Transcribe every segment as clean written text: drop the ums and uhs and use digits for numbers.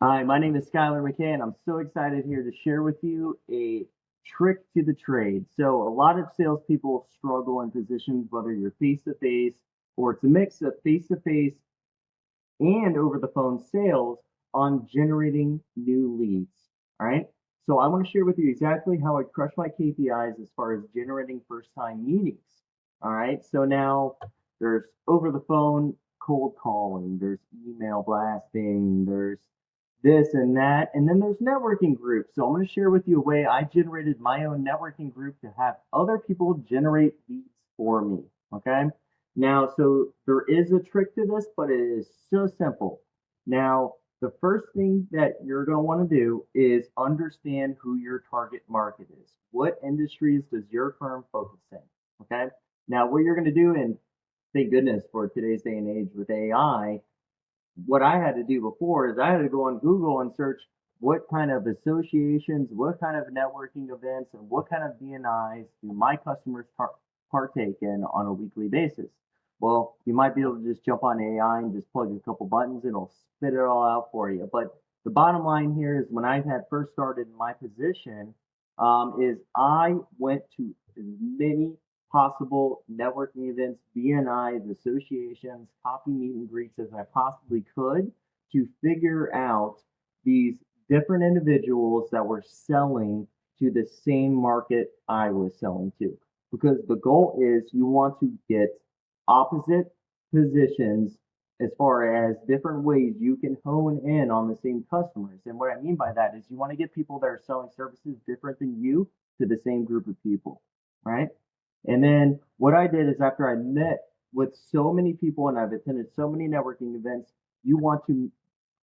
Hi, my name is Skylar McKay, and I'm so excited here to share with you a trick to the trade. So, a lot of salespeople struggle in positions, whether you're face to face or it's a mix of face to face and over the phone sales on generating new leads. All right. So, I want to share with you exactly how I crush my KPIs as far as generating first time meetings. All right. So, now there's over the phone cold calling, there's email blasting, there's this and that. And then there's networking groups. So I'm going to share with you a way I generated my own networking group to have other people generate leads for me. Okay. Now, so there is a trick to this, but it is so simple. Now, the first thing that you're going to want to do is understand who your target market is. What industries does your firm focus in? Okay. Now, what you're going to do, and thank goodness for today's day and age with AI, what I had to do before is I had to go on Google and search what kind of associations, what kind of networking events, and what kind of BNIs do my customers partake in on a weekly basis. Well, you might be able to just jump on AI and just plug a couple buttons, and it'll spit it all out for you. But the bottom line here is when I had first started in my position, is I went to as many possible networking events, BNIs, associations, coffee meet and greets as I possibly could to figure out these different individuals that were selling to the same market I was selling to. Because the goal is you want to get opposite positions as far as different ways you can hone in on the same customers. And what I mean by that is you want to get people that are selling services different than you to the same group of people, right? And then what I did is after I met with so many people and I've attended so many networking events, you want to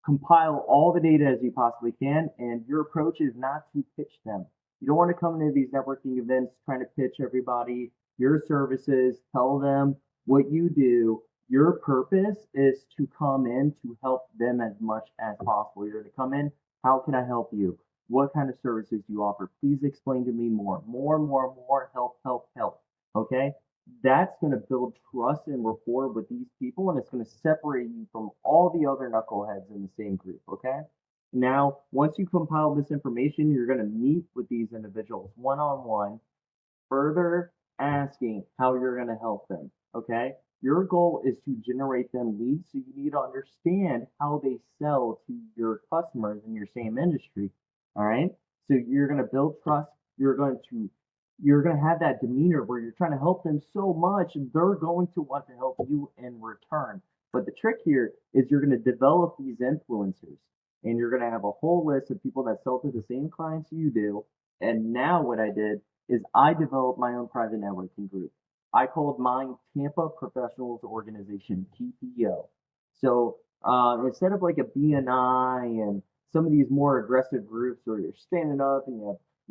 compile all the data as you possibly can. And your approach is not to pitch them. You don't want to come into these networking events trying to pitch everybody your services, tell them what you do. Your purpose is to come in to help them as much as possible. You're to come in, how can I help you? What kind of services do you offer? Please explain to me more. More, help, help, help. Okay? That's going to build trust and rapport with these people, and it's going to separate you from all the other knuckleheads in the same group. Okay? Now, once you compile this information, you're going to meet with these individuals one on one, further asking how you're going to help them. Okay? Your goal is to generate them leads, so you need to understand how they sell to your customers in your same industry. All right? So you're going to build trust. You're going to have that demeanor where you're trying to help them so much, they're going to want to help you in return. But the trick here is you're going to develop these influencers, and you're going to have a whole list of people that sell to the same clients you do. And now what I did is I developed my own private networking group. I called mine Tampa Professionals Organization, TPO. So instead of like a BNI and some of these more aggressive groups where you're standing up and you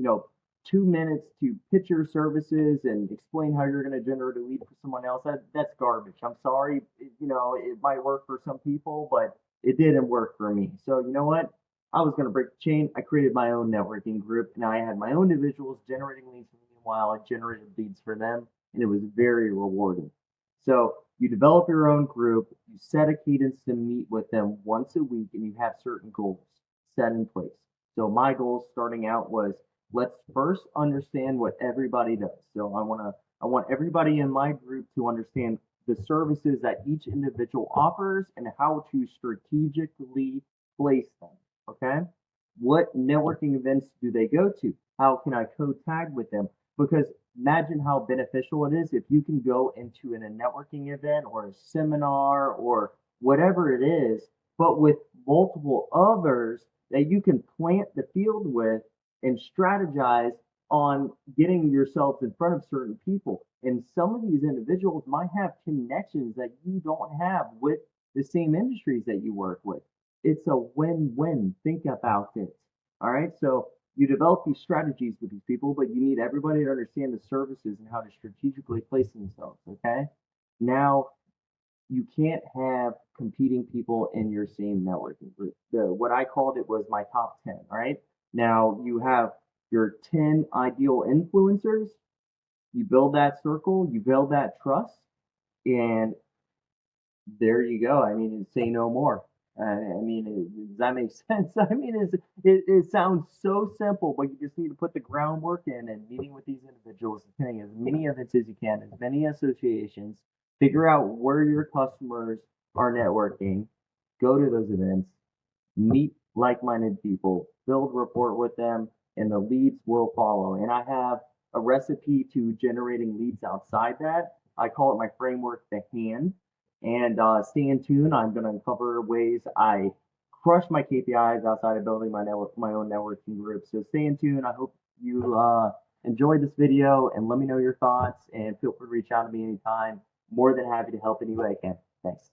have, 2 minutes to pitch your services and explain how you're going to generate a lead for someone else, that's garbage. I'm sorry. It might work for some people, but it didn't work for me. So you know what? I was going to break the chain. I created my own networking group. Now I had my own individuals generating leads for me while I generated leads for them, and it was very rewarding. So you develop your own group, you set a cadence to meet with them once a week, and you have certain goals set in place. So my goals starting out was let's first understand what everybody does. So I want everybody in my group to understand the services that each individual offers and how to strategically place them. Okay? What networking events do they go to? How can I co-tag with them? Because imagine how beneficial it is if you can go into a networking event or a seminar or whatever it is, but with multiple others that you can plant the field with and strategize on getting yourself in front of certain people. And some of these individuals might have connections that you don't have with the same industries that you work with. It's a win-win. Think about it. All right. So you develop these strategies with these people, but you need everybody to understand the services and how to strategically place themselves. Okay. Now you can't have competing people in your same networking group. What I called it was my top 10. All right. Now you have your 10 ideal influencers. You build that circle, you build that trust, and there you go. I mean, say no more. I mean, does that make sense? I mean, it sounds so simple, but you just need to put the groundwork in and meeting with these individuals, attending as many events as you can, as many associations, figure out where your customers are networking, go to those events, meet like-minded people, build rapport with them, and the leads will follow. And I have a recipe to generating leads outside that. I call it my framework, the hand. And stay in tune. I'm going to uncover ways I crush my KPIs outside of building my own networking group. So stay in tune. I hope you enjoyed this video and let me know your thoughts. And feel free to reach out to me anytime. More than happy to help any way I can. Thanks.